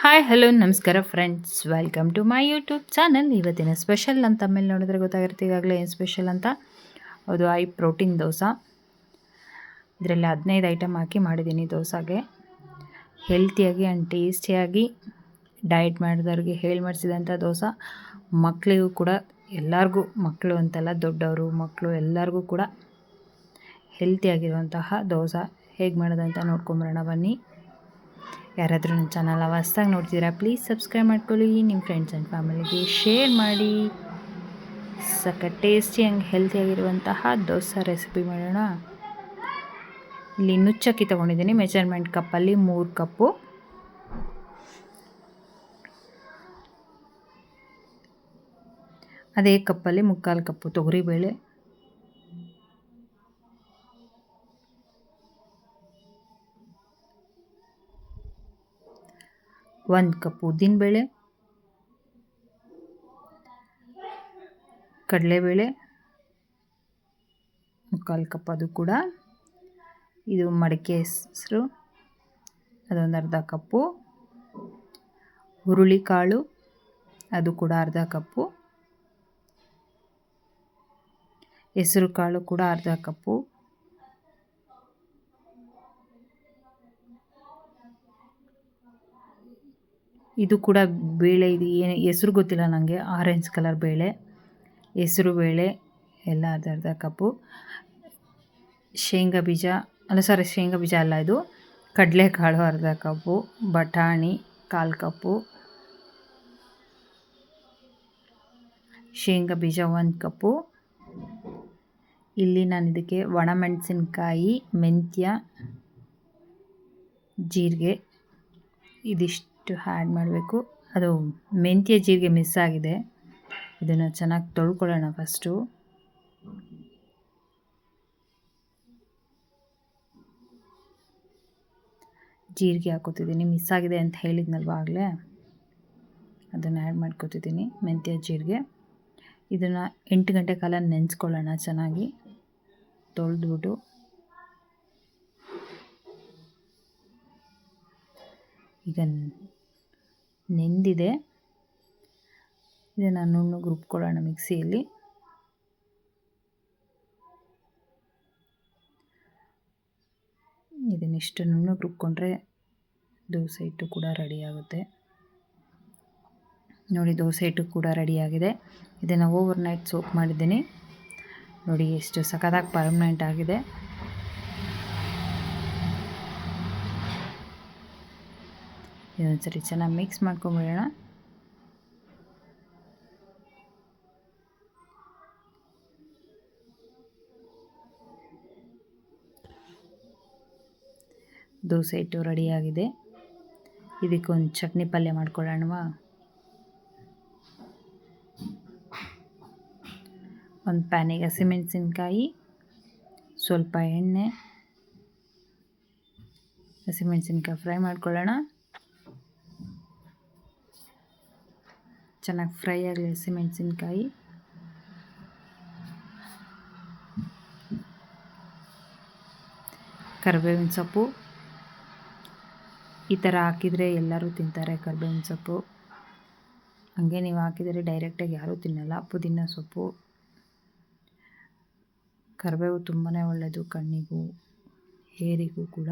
Hi hello ನಮಸ್ಕಾರ friends, welcome to my YouTube channel. ಇವತ್ತಿನ special ಅಂತ ಮೇಲೆ ನೋಡಿದ್ರೆ ಗೊತ್ತಾಗಿರುತ್ತೆ ಈಗಾಗಲೇ ಏನು ಸ್ಪೆಷಲ್ ಅಂತ. ಅದು ಪ್ರೋಟೀನ್ ದೋಸೆ. ಇದರಲ್ಲಿ 15 ಐಟಮ್ ಹಾಕಿ ಮಾಡಿದ್ದೀನಿ ದೋಸೆಗೆ. ಹೆಲ್ತಿಯಾಗಿ ಆ್ಯಂಡ್ ಟೇಸ್ಟಿಯಾಗಿ ಡಯಟ್ ಮಾಡಿದವ್ರಿಗೆ ಹೇಳಿ ಮಾಡಿಸಿದಂಥ ದೋಸೆ. ಮಕ್ಕಳಿಗೂ ಕೂಡ, ಎಲ್ಲರಿಗೂ, ಮಕ್ಕಳು ಅಂತಲ್ಲ, ದೊಡ್ಡವರು ಮಕ್ಕಳು ಎಲ್ಲರಿಗೂ ಕೂಡ ಹೆಲ್ತಿಯಾಗಿರುವಂತಹ ದೋಸೆ ಹೇಗೆ ಮಾಡೋದಂತ ನೋಡ್ಕೊಂಬರೋಣ ಬನ್ನಿ. ಯಾರಾದರೂ ನನ್ನ ಚಾನಲ್ ಹೊಸ್ದಾಗಿ ನೋಡ್ತಿದ್ದೀರಾ ಪ್ಲೀಸ್ ಸಬ್ಸ್ಕ್ರೈಬ್ ಮಾಡ್ಕೊಳ್ಳಿ, ನಿಮ್ಮ ಫ್ರೆಂಡ್ಸ್ ಆ್ಯಂಡ್ ಫ್ಯಾಮಿಲಿಗೆ ಶೇರ್ ಮಾಡಿ. ಸಖತ್ ಟೇಸ್ಟಿ ಆ್ಯಂಡ್ ಹೆಲ್ತಿಯಾಗಿರುವಂತಹ ದೋಸೆ ರೆಸಿಪಿ ಮಾಡೋಣ. ಇಲ್ಲಿ ನುಚ್ಚಕ್ಕಿ ತೊಗೊಂಡಿದ್ದೀನಿ. ಮೆಜರ್ಮೆಂಟ್ ಕಪ್ಪಲ್ಲಿ 3 ಕಪ್ಪು. ಅದೇ ಕಪ್ಪಲ್ಲಿ 3/4 ಕಪ್ಪು ತೊಗರಿಬೇಳೆ, 1 ಕಪ್ ಉದ್ದಿನಬೇಳೆ, ಕಡಲೆಬೇಳೆ 3/4 ಕಪ್ ಅದು ಕೂಡ. ಇದು ಮಡಿಕೆ ಹೆಸರು, ಅದೊಂದು ಅರ್ಧ ಕಪ್ಪು. ಹುರುಳಿಕಾಳು ಅದು ಕೂಡ ಅರ್ಧ ಕಪ್ಪು. ಹೆಸರು ಕಾಳು ಕೂಡ ಅರ್ಧ ಕಪ್ಪು. ಇದು ಕೂಡ ಬೇಳೆ, ಇದು ಏನು ಹೆಸರು ಗೊತ್ತಿಲ್ಲ ನನಗೆ. ಆರೆಂಜ್ ಕಲರ್ ಬೇಳೆ, ಹೆಸರು ಬೇಳೆ ಎಲ್ಲ ಅರ್ಧ ಕಪ್ಪು. ಶೇಂಗಾ ಬೀಜ ಅಲ್ಲ, ಇದು ಕಡಲೆಕಾಳು ಅರ್ಧ ಕಪ್ಪು. ಬಟಾಣಿ 1/4 ಕಪ್ಪು. ಶೇಂಗಾ ಬೀಜ 1 ಕಪ್ಪು. ಇಲ್ಲಿ ನಾನು ಇದಕ್ಕೆ ಒಣಮೆಣಸಿನ್ಕಾಯಿ, ಮೆಂತ್ಯ, ಜೀರಿಗೆ ಇದಿಷ್ಟು ಆ್ಯಡ್ ಮಾಡಬೇಕು. ಅದು ಮೆಂತ್ಯ ಜೀರಿಗೆ ಮಿಸ್ ಆಗಿದೆ. ಇದನ್ನು ಚೆನ್ನಾಗಿ ತೊಳ್ಕೊಳ್ಳೋಣ ಫಸ್ಟು. ಜೀರಿಗೆ ಹಾಕೋತಿದ್ದೀನಿ, ಮಿಸ್ ಆಗಿದೆ ಅಂತ ಹೇಳಿದ್ನಲ್ವ ಆಗಲೇ, ಅದನ್ನು ಆ್ಯಡ್ ಮಾಡ್ಕೋತಿದ್ದೀನಿ. ಮೆಂತ್ಯ ಜೀರಿಗೆ ಇದನ್ನು 8 ಗಂಟೆ ಕಾಲ ನೆನೆಸ್ಕೊಳ್ಳೋಣ ಚೆನ್ನಾಗಿ ತೊಳೆದ್ಬಿಟ್ಟು. ಈಗ ನೆಂದಿದೆ, ಇದನ್ನು ನುಣ್ಣಗೆ ರುಬ್ಕೊಳ್ಳೋಣ ಮಿಕ್ಸಿಯಲ್ಲಿ. ಇದನ್ನಿಷ್ಟು ನುಣ್ಣಗೆ ರುಬ್ಕೊಂಡ್ರೆ ದೋಸೆ ಹಿಟ್ಟು ಕೂಡ ರೆಡಿಯಾಗುತ್ತೆ. ನೋಡಿ, ದೋಸೆ ಹಿಟ್ಟು ಕೂಡ ರೆಡಿಯಾಗಿದೆ. ಇದನ್ನು ಓವರ್ ನೈಟ್ ಸೋಕ್ ಮಾಡಿದ್ದೀನಿ. ನೋಡಿ ಎಷ್ಟು ಸಖತ್ತಾಗಿ ಪರ್ಮನೆಂಟ್ ಆಗಿದೆ. ಇದೊಂದು ಸರಿ ಚೆನ್ನಾಗಿ ಮಿಕ್ಸ್ ಮಾಡ್ಕೊಂಬಿಡೋಣ. ದೋಸೆ ಹಿಟ್ಟು ರೆಡಿಯಾಗಿದೆ. ಇದಕ್ಕೊಂದು ಚಟ್ನಿ ಪಲ್ಯ ಮಾಡ್ಕೊಳ್ಳೋಣವಾ. ಒಂದು ಪ್ಯಾನಿಗೆ ಹಸಿಮೆಣಸಿನ್ಕಾಯಿ, ಸ್ವಲ್ಪ ಎಣ್ಣೆ, ಹಸಿಮೆಣಸಿನ್ಕಾಯಿ ಫ್ರೈ ಮಾಡ್ಕೊಳ್ಳೋಣ. ಚೆನ್ನಾಗಿ ಫ್ರೈ ಆಗಲಿ ಹಸಿಮೆಣಸಿನ್ಕಾಯಿ. ಕರಿಬೇವಿನ ಸೊಪ್ಪು ಈ ಥರ ಹಾಕಿದರೆ ಎಲ್ಲರೂ ತಿಂತಾರೆ. ಕರಿಬೇವಿನ ಸೊಪ್ಪು ಹಾಗೆ ನೀವು ಹಾಕಿದರೆ ಡೈರೆಕ್ಟಾಗಿ ಯಾರೂ ತಿನ್ನಲ್ಲ. ಪುದೀನ ಸೊಪ್ಪು, ಕರಿಬೇವು ತುಂಬಾ ಒಳ್ಳೆಯದು ಕಣ್ಣಿಗೂ ಹೇರಿಗೂ ಕೂಡ.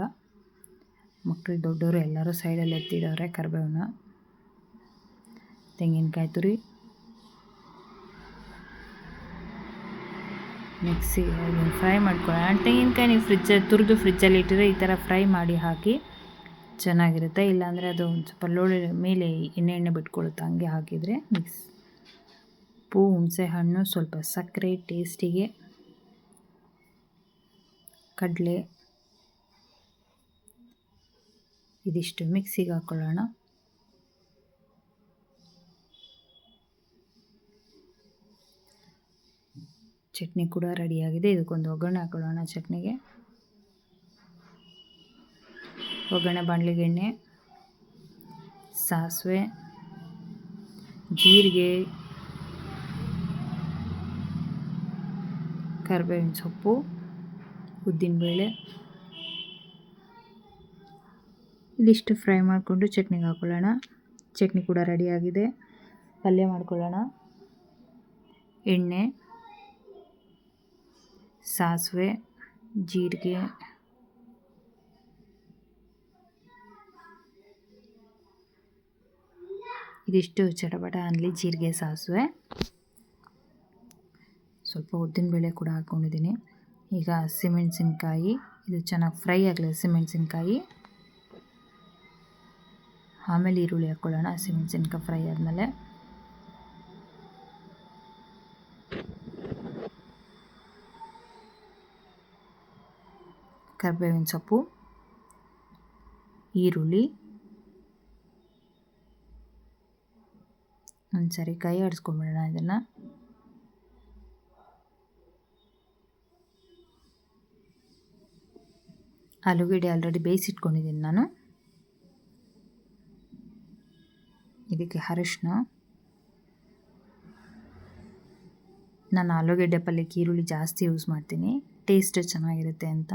ಮಕ್ಕಳು ದೊಡ್ಡವರು ಎಲ್ಲರೂ ಸೈಡಲ್ಲಿ ಎತ್ತಿಡೋರೆ ಕರಿಬೇವನ್ನ. ತೆಂಗಿನಕಾಯಿ ತುರಿ, ಮಿಕ್ಸಿ ಫ್ರೈ ಮಾಡ್ಕೊಳ್ಳೋಣ. ತೆಂಗಿನಕಾಯಿ ನೀವು ತುರಿದು ಫ್ರಿಜ್ಜಲ್ಲಿ ಇಟ್ಟರೆ ಈ ಥರ ಫ್ರೈ ಮಾಡಿ ಹಾಕಿ ಚೆನ್ನಾಗಿರುತ್ತೆ. ಇಲ್ಲಾಂದರೆ ಅದು ಒಂದು ಸ್ವಲ್ಪ ಲೋಳೆ ಮೇಲೆ ಎಣ್ಣೆ ಬಿಟ್ಕೊಳ್ಳುತ್ತೆ. ಹಂಗೆ ಹಾಕಿದರೆ ಮಿಕ್ಸ್. ಉಪ್ಪು, ಹುಣಸೆ ಹಣ್ಣು, ಸ್ವಲ್ಪ ಸಕ್ಕರೆ ಟೇಸ್ಟಿಗೆ, ಕಡಲೆ ಇದಿಷ್ಟು ಮಿಕ್ಸಿಗೆ ಹಾಕ್ಕೊಳ್ಳೋಣ. ಚಟ್ನಿ ಕೂಡ ರೆಡಿಯಾಗಿದೆ. ಇದಕ್ಕೊಂದು ಒಗ್ಗರಣೆ ಹಾಕೊಳ್ಳೋಣ. ಚಟ್ನಿಗೆ ಒಗ್ಗರಣೆ ಬಾಣಲಿಗೆ ಎಣ್ಣೆ, ಸಾಸಿವೆ, ಜೀರಿಗೆ, ಕರಿಬೇವಿನ ಸೊಪ್ಪು, ಉದ್ದಿನಬೇಳೆ ಇದಿಷ್ಟು ಫ್ರೈ ಮಾಡಿಕೊಂಡು ಚಟ್ನಿಗೆ ಹಾಕೊಳ್ಳೋಣ. ಚಟ್ನಿ ಕೂಡ ರೆಡಿಯಾಗಿದೆ. ಪಲ್ಯ ಮಾಡ್ಕೊಳ್ಳೋಣ. ಎಣ್ಣೆ, ಸಾಸಿವೆ, ಜೀರಿಗೆ, ಇದಿಷ್ಟು ಚಟಪಟ ಅನ್ನಲಿ. ಜೀರಿಗೆ, ಸಾಸಿವೆ, ಸ್ವಲ್ಪ ಉದ್ದಿನಬೇಳೆ ಕೂಡ ಹಾಕ್ಕೊಂಡಿದ್ದೀನಿ. ಈಗ ಹಸಿಮೆಣಸಿನ್ಕಾಯಿ, ಇದು ಚೆನ್ನಾಗಿ ಫ್ರೈ ಆಗಲಿ ಹಸಿಮೆಣಸಿನ್ಕಾಯಿ. ಆಮೇಲೆ ಈರುಳ್ಳಿ ಹಾಕ್ಕೊಳ್ಳೋಣ. ಹಸಿಮೆಣಸಿನ್ಕಾಯಿ ಫ್ರೈ ಆದಮೇಲೆ ಕರಿಬೇವಿನ ಸೊಪ್ಪು, ಈರುಳ್ಳಿ, ಒಂದ್ಸರಿ ಕೈ ಆಡಿಸ್ಕೊಂಡ್ಬಿಡೋಣ ಇದನ್ನು. ಆಲೂಗಡ್ಡೆ ಆಲ್ರೆಡಿ ಬೇಯಿಸಿಟ್ಕೊಂಡಿದ್ದೀನಿ ನಾನು. ಇದಕ್ಕೆ ಅರಿಶಿನ. ನಾನು ಆಲೂಗಡ್ಡೆ ಪಲ್ಯಕ್ಕೆ ಈರುಳ್ಳಿ ಜಾಸ್ತಿ ಯೂಸ್ ಮಾಡ್ತೀನಿ, ಟೇಸ್ಟ್ ಚೆನ್ನಾಗಿರುತ್ತೆ ಅಂತ.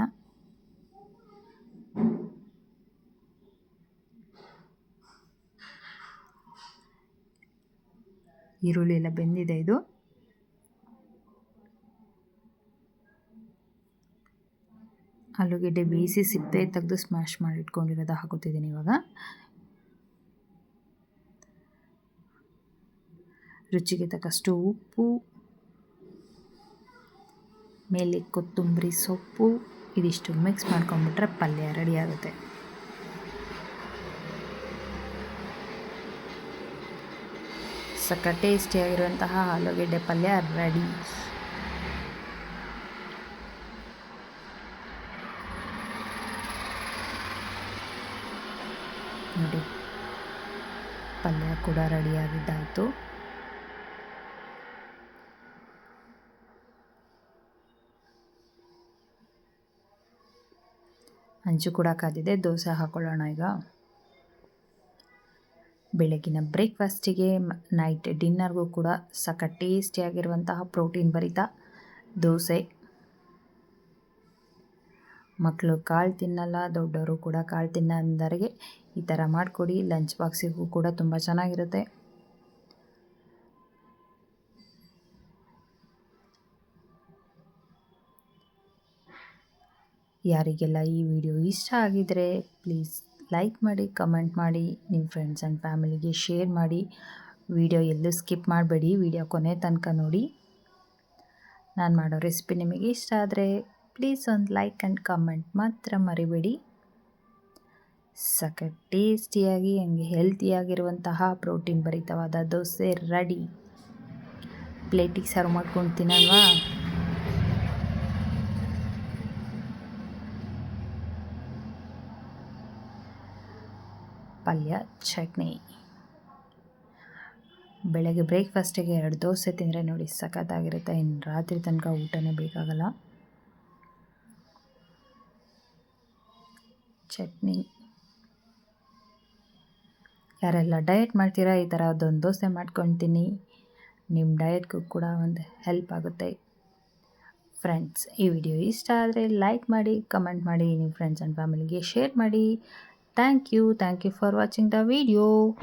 ಈರುಳ್ಳಿ ಎಲ್ಲ ಬೆಂದಿದೆ. ಇದು ಆಲೂಗಡ್ಡೆ ಬೇಯಿಸಿ ಸಿಪ್ಪೆ ತೆಗೆದು ಸ್ಮ್ಯಾಶ್ ಮಾಡಿ ಇಟ್ಕೊಂಡಿರೋದು ಹಾಕೋತಿದ್ದೀನಿ ಇವಾಗ. ರುಚಿಗೆ ತಕ್ಕಷ್ಟು ಉಪ್ಪು, ಮೇಲೆ ಕೊತ್ತಂಬರಿ ಸೊಪ್ಪು, ಇದಿಷ್ಟು ಮಿಕ್ಸ್ ಮಾಡ್ಕೊಂಡ್ಬಿಟ್ರೆ ಪಲ್ಯ ರೆಡಿ ಆಗುತ್ತೆ. ಸಕ್ಕ ಟೇಸ್ಟಿಯಾಗಿರುವಂತಹ ಆಲೂಗೆಡ್ಡೆ ಪಲ್ಯ ರೆಡಿ. ನೋಡಿ, ಪಲ್ಯ ಕೂಡ ರೆಡಿಯಾಗಿದ್ದಾಯಿತು. ಹಂಚು ಕೂಡ ಕಾದಿದೆ. ದೋಸೆ ಹಾಕೊಳ್ಳೋಣ ಈಗ. ಬೆಳಗಿನ ಬ್ರೇಕ್ಫಾಸ್ಟಿಗೆ, ನೈಟ್ ಡಿನ್ನರ್ಗೂ ಕೂಡ ಸಕ್ಕ ಟೇಸ್ಟಿಯಾಗಿರುವಂತಹ ಪ್ರೋಟೀನ್ ಭರಿತ ದೋಸೆ. ಮಕ್ಕಳು ಕಾಳು ತಿನ್ನಲ್ಲ, ದೊಡ್ಡವರು ಕೂಡ ಕಾಳು ತಿನ್ನೋರಿಗೆ ಈ ಥರ ಮಾಡಿಕೊಡಿ. ಲಂಚ್ ಬಾಕ್ಸಿಗೂ ಕೂಡ ತುಂಬ ಚೆನ್ನಾಗಿರುತ್ತೆ. ಯಾರಿಗೆಲ್ಲ ಈ ವಿಡಿಯೋ ಇಷ್ಟ ಆಗಿದರೆ ಪ್ಲೀಸ್ ಲೈಕ್ ಮಾಡಿ, ಕಮೆಂಟ್ ಮಾಡಿ, ನಿಮ್ಮ ಫ್ರೆಂಡ್ಸ್ ಆ್ಯಂಡ್ ಫ್ಯಾಮಿಲಿಗೆ ಶೇರ್ ಮಾಡಿ. ವಿಡಿಯೋ ಎಲ್ಲೂ ಸ್ಕಿಪ್ ಮಾಡಬೇಡಿ, ವಿಡಿಯೋ ಕೊನೆ ತನಕ ನೋಡಿ. ನಾನು ಮಾಡೋ ರೆಸಿಪಿ ನಿಮಗೆ ಇಷ್ಟ ಆದರೆ ಪ್ಲೀಸ್ ಒಂದು ಲೈಕ್ ಆ್ಯಂಡ್ ಕಮೆಂಟ್ ಮಾತ್ರ ಮರಿಬೇಡಿ. ಸಖತ್ ಟೇಸ್ಟಿಯಾಗಿ ಹಂಗೆ ಹೆಲ್ತಿಯಾಗಿರುವಂತಹ ಪ್ರೋಟೀನ್ ಭರಿತವಾದ ದೋಸೆ ರೆಡಿ. ಪ್ಲೇಟಿಗೆ ಸರ್ವ್ ಮಾಡ್ಕೊಂಡು ತಿನ್ನಲ್ವಾ? ಪಲ್ಯ, ಚಟ್ನಿ. ಬೆಳಗ್ಗೆ ಬ್ರೇಕ್ಫಾಸ್ಟಿಗೆ 2 ದೋಸೆ ತಿಂದರೆ ನೋಡಿ ಸಖತ್ತಾಗಿರುತ್ತೆ. ಇನ್ನು ರಾತ್ರಿ ತನಕ ಊಟನೇ ಬೇಕಾಗಲ್ಲ. ಚಟ್ನಿ. ಯಾರೆಲ್ಲ ಡಯಟ್ ಮಾಡ್ತೀರಾ ಈ ಥರ ಅದೊಂದು ದೋಸೆ ಮಾಡ್ಕೊಳ್ತೀನಿ. ನಿಮ್ಮ ಡಯಟ್ಗೂ ಕೂಡ ಒಂದು ಹೆಲ್ಪ್ ಆಗುತ್ತೆ. ಫ್ರೆಂಡ್ಸ್, ಈ ವಿಡಿಯೋ ಇಷ್ಟ ಆದರೆ ಲೈಕ್ ಮಾಡಿ, ಕಮೆಂಟ್ ಮಾಡಿ, ನಿಮ್ಮ ಫ್ರೆಂಡ್ಸ್ ಆ್ಯಂಡ್ ಫ್ಯಾಮಿಲಿಗೆ ಶೇರ್ ಮಾಡಿ. Thank you for watching the video.